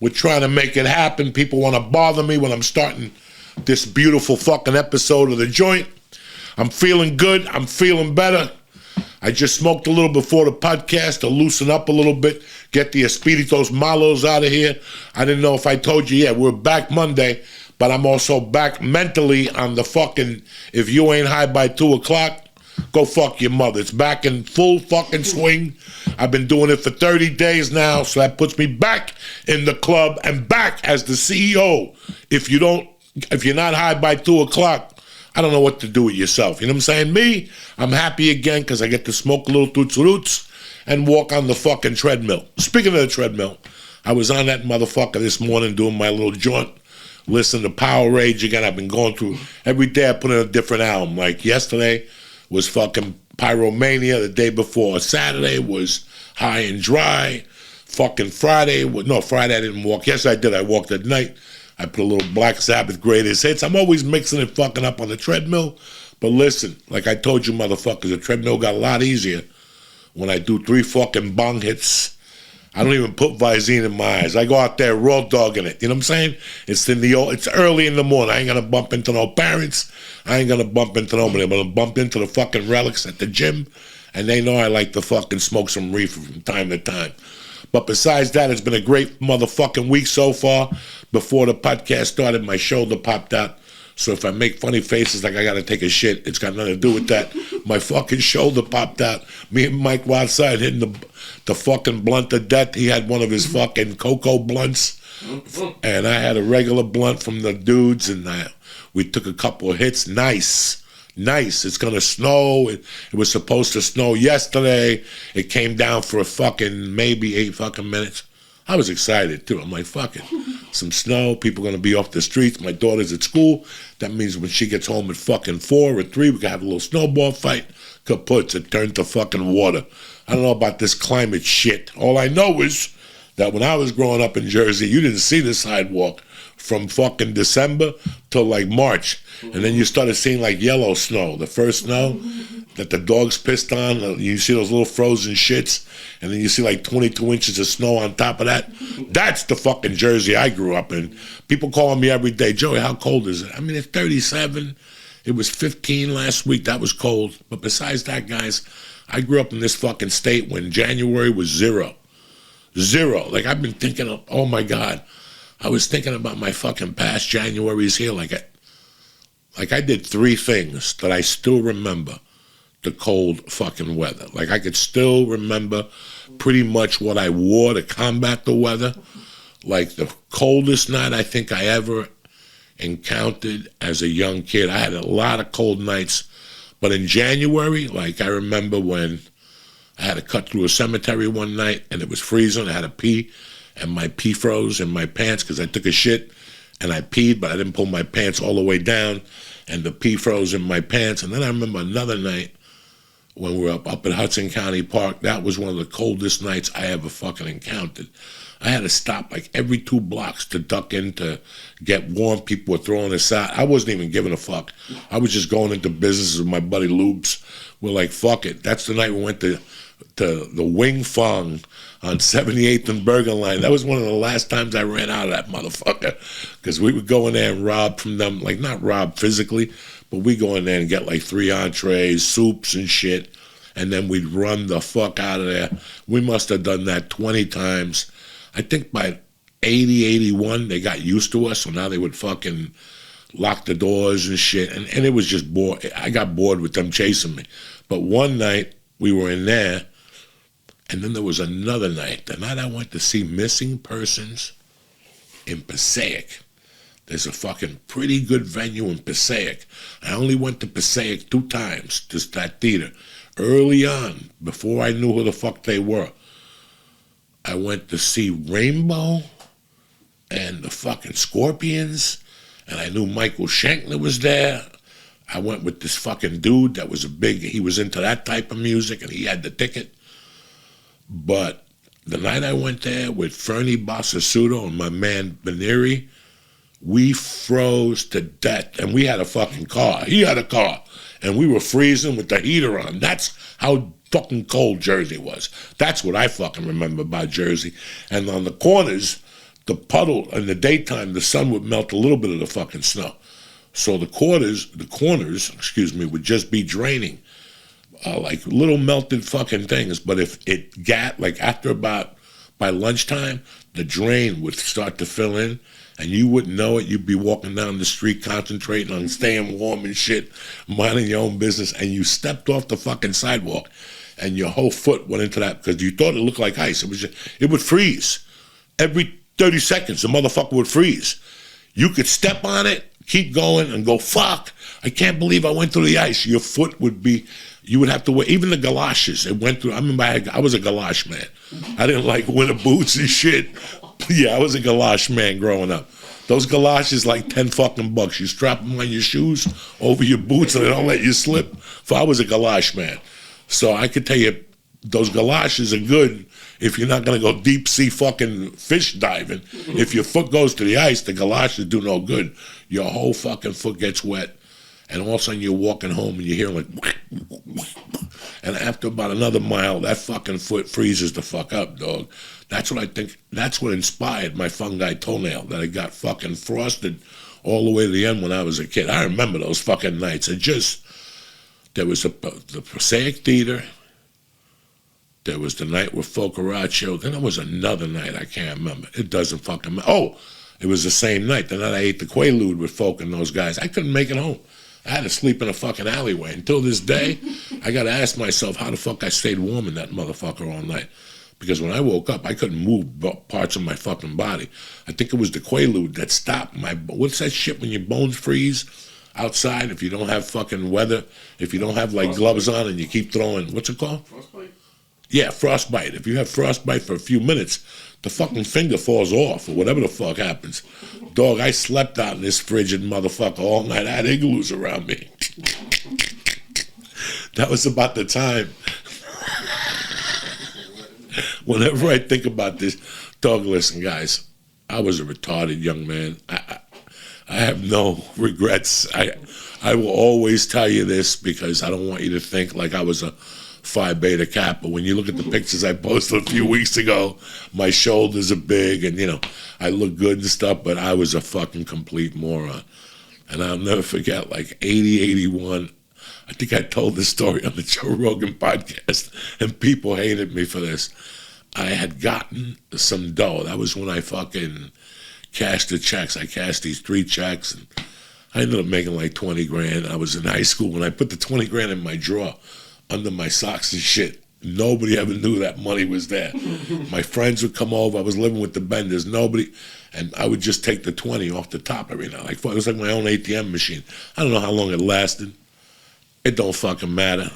We're trying to make it happen. People want to bother me when I'm starting this beautiful fucking episode of The Joint. I'm feeling good. I'm feeling better. I just smoked a little before the podcast to loosen up a little bit, get the Espiritos Malos out of here. I didn't know if I told you yet. We're back Monday, but I'm also back mentally on the fucking, if you ain't high by 2 o'clock, go fuck your mother. It's back in full fucking swing. I've been doing it for 30 days now, so that puts me back in the club and back as the CEO. If you're not high by 2 o'clock, I don't know what to do with yourself. You know what I'm saying? Me, I'm happy again because I get to smoke a little Toots Roots and walk on the fucking treadmill. Speaking of the treadmill, I was on that motherfucker this morning doing my little joint, listening to Power Rage again. I've been going through, every day I put in a different album. Like yesterday was fucking Pyromania. The day before Saturday was High and Dry. Fucking Friday I didn't walk. Yes, I did. I walked at night. I put a little Black Sabbath greatest hits. I'm always mixing and fucking up on the treadmill. But listen, like I told you motherfuckers, the treadmill got a lot easier when I do 3 fucking bong hits. I don't even put Visine in my eyes. I go out there raw dogging it. You know what I'm saying? It's early in the morning. I ain't gonna bump into no parents. I ain't gonna bump into nobody. I'm gonna bump into the fucking relics at the gym. And they know I like to fucking smoke some reefer from time to time. But besides that, it's been a great motherfucking week so far. Before the podcast started, my shoulder popped out. So if I make funny faces like I got to take a shit, it's got nothing to do with that. My fucking shoulder popped out. Me and Mike were outside hitting the fucking blunt to death. He had one of his fucking cocoa blunts. And I had a regular blunt from the dudes. And we took a couple of hits. Nice. It's going to snow. It was supposed to snow yesterday. It came down for maybe 8 fucking minutes. I was excited, too. I'm like, fuck it. Some snow. People are going to be off the streets. My daughter's at school. That means when she gets home at fucking 4 or 3, we can have a little snowball fight. Kaput. It turned to fucking water. I don't know about this climate shit. All I know is that when I was growing up in Jersey, you didn't see the sidewalk from fucking December till like March. And then you started seeing like yellow snow, the first snow that the dogs pissed on. You see those little frozen shits. And then you see like 22 inches of snow on top of that. That's the fucking Jersey I grew up in. People calling me every day, Joey, how cold is it? I mean, it's 37. It was 15 last week. That was cold. But besides that, guys, I grew up in this fucking state when January was 0. Like I've been thinking of, oh my God. I was thinking about my fucking past Januaries here. Like I did 3 things that I still remember the cold fucking weather. Like I could still remember pretty much what I wore to combat the weather. Like the coldest night I think I ever encountered as a young kid. I had a lot of cold nights. But in January, like I remember when I had to cut through a cemetery one night and it was freezing. I had to pee and my pee froze in my pants because I took a shit and I peed, but I didn't pull my pants all the way down and the pee froze in my pants. And then I remember another night when we were up at Hudson County Park. That was one of the coldest nights I ever fucking encountered. I had to stop like every 2 blocks to duck in to get warm. People were throwing us out. I wasn't even giving a fuck. I was just going into business with my buddy Lubes. We're like, fuck it. That's the night we went to the Wing Fong on 78th and Bergen Line. That was one of the last times I ran out of that motherfucker because we would go in there and rob from them, like not rob physically, but we go in there and get like 3 entrees, soups and shit, and then we'd run the fuck out of there. We must have done that 20 times. I think by 80, 81, they got used to us, so now they would fucking lock the doors and shit, and it was just bored. I got bored with them chasing me. But one night, we were in there, and then there was another night. The night I went to see Missing Persons in Passaic. There's a fucking pretty good venue in Passaic. I only went to Passaic 2 times, just that theater. Early on, before I knew who the fuck they were, I went to see Rainbow and the fucking Scorpions, and I knew Michael Shankner was there. I went with this fucking dude that was he was into that type of music, and he had the ticket. But the night I went there with Fernie Bassasuto and my man Beniri, we froze to death, and we had a fucking car. He had a car, and we were freezing with the heater on. That's how fucking cold Jersey was. That's what I fucking remember about Jersey. And on the corners, the puddle in the daytime, the sun would melt a little bit of the fucking snow. So the corners, would just be draining. Like little melted fucking things. But if it got, like after about, by lunchtime, the drain would start to fill in, and you wouldn't know it. You'd be walking down the street concentrating on staying warm and shit, minding your own business, and you stepped off the fucking sidewalk, and your whole foot went into that because you thought it looked like ice. It would freeze. Every 30 seconds, the motherfucker would freeze. You could step on it, keep going, and go, fuck, I can't believe I went through the ice. Your foot would be, you would have to wear, even the galoshes, it went through, I remember I was a galosh man. I didn't like winter boots and shit. Yeah, I was a galosh man growing up. Those galoshes like 10 fucking bucks. You strap them on your shoes over your boots and they don't let you slip. So I was a galosh man. So I could tell you, those galoshes are good if you're not going to go deep sea fucking fish diving. If your foot goes to the ice, the galoshes do no good. Your whole fucking foot gets wet. And all of a sudden you're walking home and you hear like, and after about another mile, that fucking foot freezes the fuck up, dog. That's what I think, that's what inspired my fungi toenail, that I got fucking frosted all the way to the end when I was a kid. I remember those fucking nights. There was the Passaic Theater, there was the night with Focaccia, then there was another night, I can't remember. It doesn't fucking matter. Oh, it was the same night, the night I ate the Quaalude with Folk and those guys. I couldn't make it home. I had to sleep in a fucking alleyway. Until this day, I got to ask myself how the fuck I stayed warm in that motherfucker all night. Because when I woke up, I couldn't move parts of my fucking body. I think it was the Quaalude that stopped my, what's that shit when your bones freeze outside if you don't have fucking weather, if you don't have like gloves on and you keep throwing, what's it called? Frostbite? Yeah, frostbite. If you have frostbite for a few minutes, the fucking finger falls off or whatever the fuck happens. Dog, I slept out in this frigid motherfucker all night. I had igloos around me. That was about the time. Whenever I think about this, dog, listen, guys, I was a retarded young man. I have no regrets. I will always tell you this because I don't want you to think like I was a Phi Beta Kappa. When you look at the pictures I posted a few weeks ago, my shoulders are big and, you know, I look good and stuff, but I was a fucking complete moron. And I'll never forget, like 80, 81, I think I told this story on the Joe Rogan podcast, and people hated me for this. I had gotten some dough. That was when I fucking cashed the checks. I cashed these 3 checks, and I ended up making like 20 grand. I was in high school when I put the 20 grand in my drawer under my socks and shit. Nobody ever knew that money was there. My friends would come over. I was living with the Benders. Nobody, and I would just take the 20 off the top every night. Like, it was like my own ATM machine. I don't know how long it lasted. It don't fucking matter.